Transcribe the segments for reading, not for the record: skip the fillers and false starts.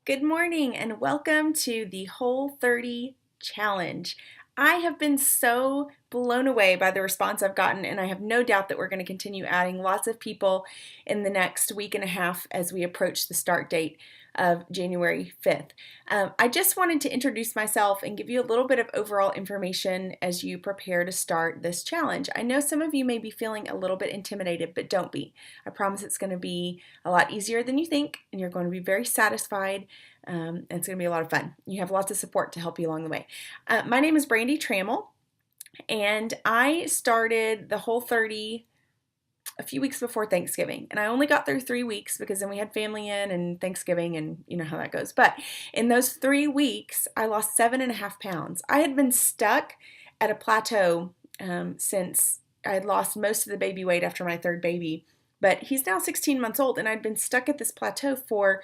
Good morning and welcome to the Whole30 challenge. I have been so blown away by the response I've gotten, and I have no doubt that we're going to continue adding lots of people in the next week and a half as we approach the start date of January 5th. I just wanted to introduce myself and give you a little bit of overall information as you prepare to start this challenge. I know some of you may be feeling a little bit intimidated, but don't be. I promise it's going to be a lot easier than you think, and you're going to be very satisfied. And it's going to be a lot of fun. You have lots of support to help you along the way. My name is Brandy Trammell, and I started the Whole30 a few weeks before Thanksgiving. And I only got through 3 weeks because then we had family in and Thanksgiving, and you know how that goes. But in those 3 weeks, I lost 7.5 pounds. I had been stuck at a plateau since I had lost most of the baby weight after my third baby. But he's now 16 months old, and I'd been stuck at this plateau for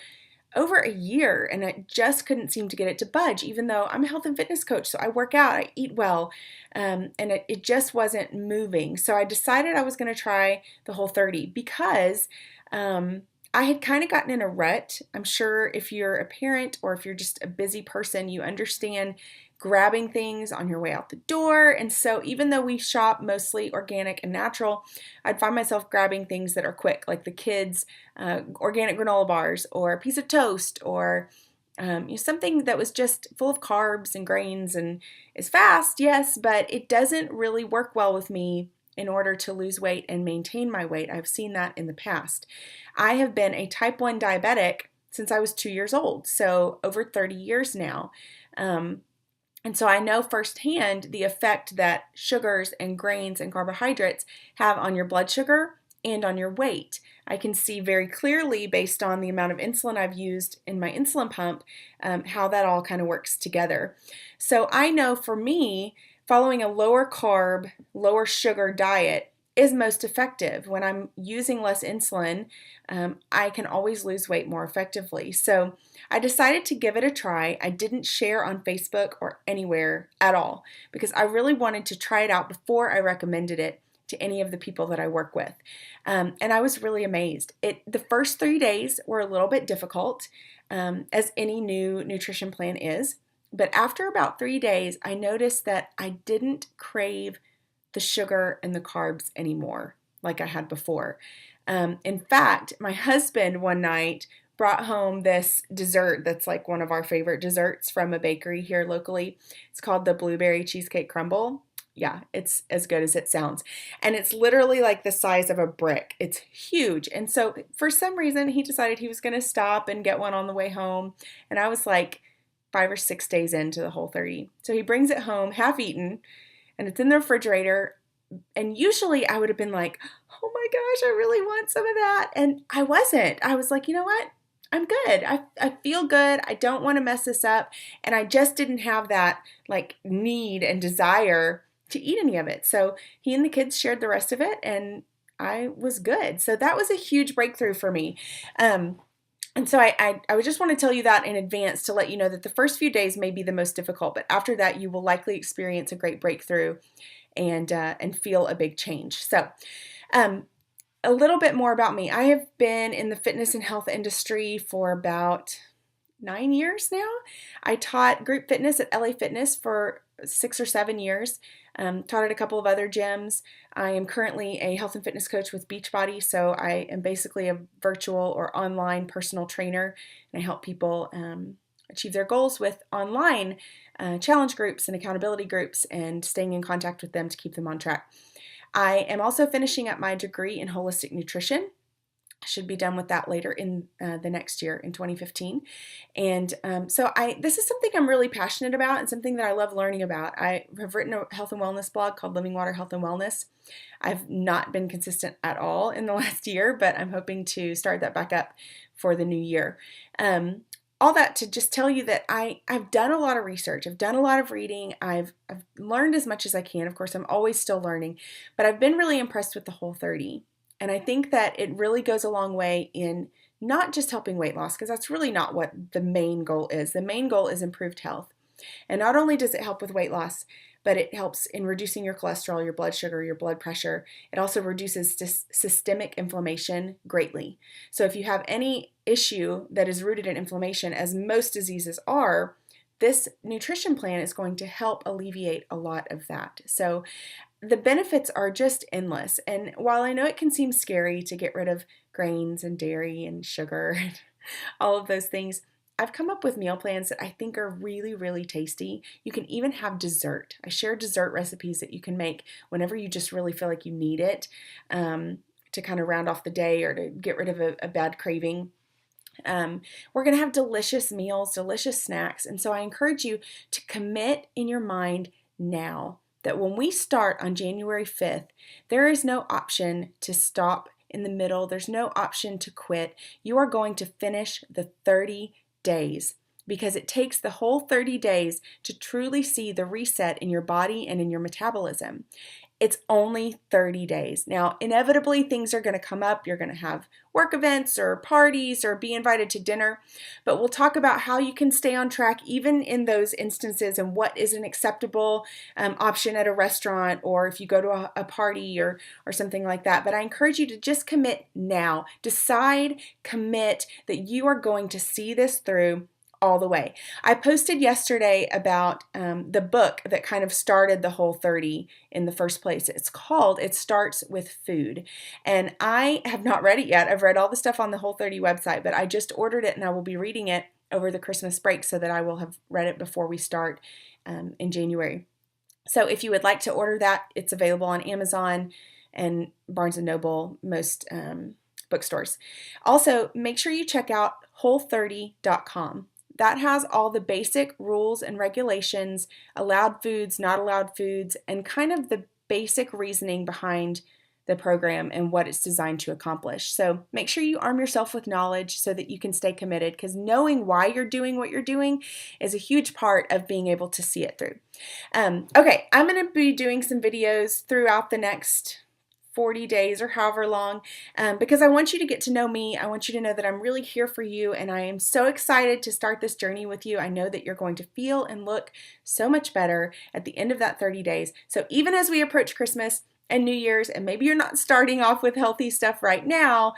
over a year, and I just couldn't seem to get it to budge, even though I'm a health and fitness coach, so I work out, I eat well, and it just wasn't moving. So I decided I was going to try the Whole30 because I had kind of gotten in a rut. I'm sure if you're a parent or if you're just a busy person, you understand grabbing things on your way out the door. And so even though we shop mostly organic and natural, I'd find myself grabbing things that are quick, like the kids' organic granola bars or a piece of toast or something that was just full of carbs and grains and is fast, yes, but it doesn't really work well with me in order to lose weight and maintain my weight. I've seen that in the past. I have been a type 1 diabetic since I was 2 years old, so over 30 years now. And so I know firsthand the effect that sugars and grains and carbohydrates have on your blood sugar and on your weight. I can see very clearly, based on the amount of insulin I've used in my insulin pump, how that all kind of works together. So I know for me, following a lower carb, lower sugar diet is most effective. When I'm using less insulin, I can always lose weight more effectively. So I decided to give it a try. I didn't share on Facebook or anywhere at all because I really wanted to try it out before I recommended it to any of the people that I work with. And I was really amazed. The first 3 days were a little bit difficult, as any new nutrition plan is. But after about 3 days, I noticed that I didn't crave the sugar and the carbs anymore like I had before. In fact, my husband one night brought home this dessert that's like one of our favorite desserts from a bakery here locally. It's called the Blueberry Cheesecake Crumble. Yeah, it's as good as it sounds. And it's literally like the size of a brick. It's huge. And so for some reason, he decided he was going to stop and get one on the way home. And I was like 5 or 6 days into the Whole30. So he brings it home half eaten, and it's in the refrigerator. And usually I would have been like, oh my gosh, I really want some of that. And I wasn't. I was like, you know what? I'm good. I feel good. I don't want to mess this up. And I just didn't have that like need and desire to eat any of it. So he and the kids shared the rest of it, and I was good. So that was a huge breakthrough for me. And so I would just want to tell you that in advance to let you know that the first few days may be the most difficult, but after that you will likely experience a great breakthrough and feel a big change. So a little bit more about me. I have been in the fitness and health industry for about 9 years now. I taught group fitness at LA Fitness for 6 or 7 years. Taught at a couple of other gyms. I am currently a health and fitness coach with Beachbody, so I am basically a virtual or online personal trainer, and I help people achieve their goals with online challenge groups and accountability groups and staying in contact with them to keep them on track. I am also finishing up my degree in holistic nutrition. I should be done with that later in the next year in 2015. And so this is something I'm really passionate about and something that I love learning about. I have written a health and wellness blog called Living Water Health and Wellness. I've not been consistent at all in the last year, but I'm hoping to start that back up for the new year. All that to just tell you that I've done a lot of research. I've done a lot of reading. I've learned as much as I can. Of course, I'm always still learning, but I've been really impressed with the Whole30. And I think that it really goes a long way in not just helping weight loss, because that's really not what the main goal is. The main goal is improved health. And not only does it help with weight loss, but it helps in reducing your cholesterol, your blood sugar, your blood pressure. It also reduces systemic inflammation greatly. So if you have any issue that is rooted in inflammation, as most diseases are, this nutrition plan is going to help alleviate a lot of that. So the benefits are just endless. And while I know it can seem scary to get rid of grains and dairy and sugar and all of those things, I've come up with meal plans that I think are really, really tasty. You can even have dessert. I share dessert recipes that you can make whenever you just really feel like you need it, to kind of round off the day or to get rid of a bad craving. We're going to have delicious meals, delicious snacks. And so I encourage you to commit in your mind now that when we start on January 5th, there is no option to stop in the middle. There's no option to quit. You are going to finish the 30 days, because it takes the whole 30 days to truly see the reset in your body and in your metabolism. It's only 30 days. Now, inevitably, things are going to come up. You're going to have work events or parties or be invited to dinner, but we'll talk about how you can stay on track even in those instances and what is an acceptable option at a restaurant or if you go to a party or something like that. But I encourage you to just commit now. Decide, commit that you are going to see this through all the way. I posted yesterday about the book that kind of started the Whole30 in the first place. It's called It Starts with Food. And I have not read it yet. I've read all the stuff on the Whole30 website, but I just ordered it and I will be reading it over the Christmas break so that I will have read it before we start in January. So if you would like to order that, it's available on Amazon and Barnes & Noble, most bookstores. Also, make sure you check out Whole30.com. That has all the basic rules and regulations, allowed foods, not allowed foods, and kind of the basic reasoning behind the program and what it's designed to accomplish. So make sure you arm yourself with knowledge so that you can stay committed, because knowing why you're doing what you're doing is a huge part of being able to see it through. Okay, I'm going to be doing some videos throughout the next 40 days or however long, because I want you to get to know me. I want you to know that I'm really here for you, and I am so excited to start this journey with you. I know that you're going to feel and look so much better at the end of that 30 days. So even as we approach Christmas and New Year's, and maybe you're not starting off with healthy stuff right now,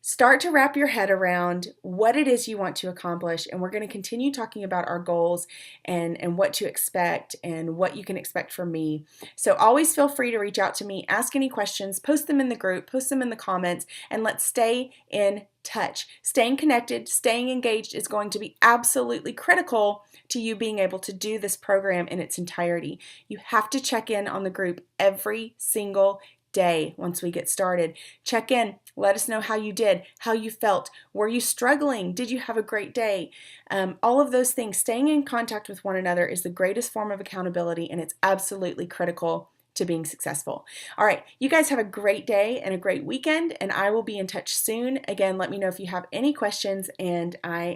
start to wrap your head around what it is you want to accomplish, and we're going to continue talking about our goals and what to expect and what you can expect from me. So always feel free to reach out to me, ask any questions, post them in the group, post them in the comments, and let's stay in touch. Staying connected, staying engaged is going to be absolutely critical to you being able to do this program in its entirety. You have to check in on the group every single day once we get started. Check in. Let us know how you did, how you felt. Were you struggling? Did you have a great day? All of those things. Staying in contact with one another is the greatest form of accountability, and it's absolutely critical to being successful. All right, you guys have a great day and a great weekend, and I will be in touch soon. Again, let me know if you have any questions, and I